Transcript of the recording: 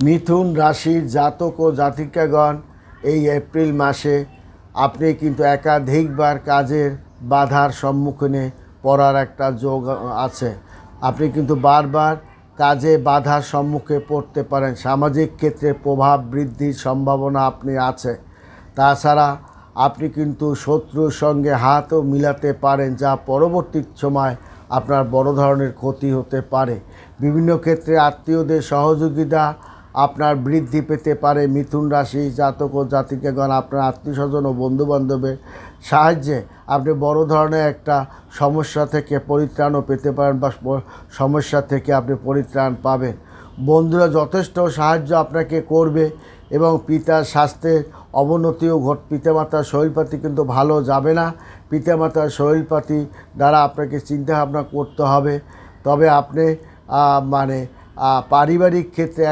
মিথুন রাশির জাতক ও জাতিকাগণ এই এপ্রিল মাসে আপনি কিন্তু একাধিকবার কাজের বাধার সম্মুখীনে পড়ার একটা যোগ আছে। আপনি কিন্তু বারবার কাজে বাধার সম্মুখে পড়তে পারেন। সামাজিক ক্ষেত্রে প্রভাব বৃদ্ধির সম্ভাবনা আপনি আছে। তাছাড়া আপনি কিন্তু শত্রুর সঙ্গে হাতও মিলাতে পারেন, যা পরবর্তী সময় আপনার বড় ধরনের ক্ষতি হতে পারে। বিভিন্ন ক্ষেত্রে আত্মীয়দের সহযোগিতা আপনার বৃদ্ধি পেতে পারে। মিথুন রাশি জাতক ও জাতিকাগণ আপনার আত্মীয়স্বজন ও বন্ধুবান্ধবের সাহায্যে আপনি বড় ধরনের একটা সমস্যা থেকে পরিত্রাণও পেতে পারেন বা সমস্যা থেকে আপনি পরিত্রাণ পাবেন। বন্ধুরা যথেষ্ট সাহায্য আপনাকে করবে এবং পিতার স্বাস্থ্যের অবনতিও পিতামাতার শরীরপাতি কিন্তু ভালো যাবে না। পিতামাতার শরীরপাতি দ্বারা আপনাকে চিন্তাভাবনা করতে হবে। তবে আপনি পারিবারিক ক্ষেত্রে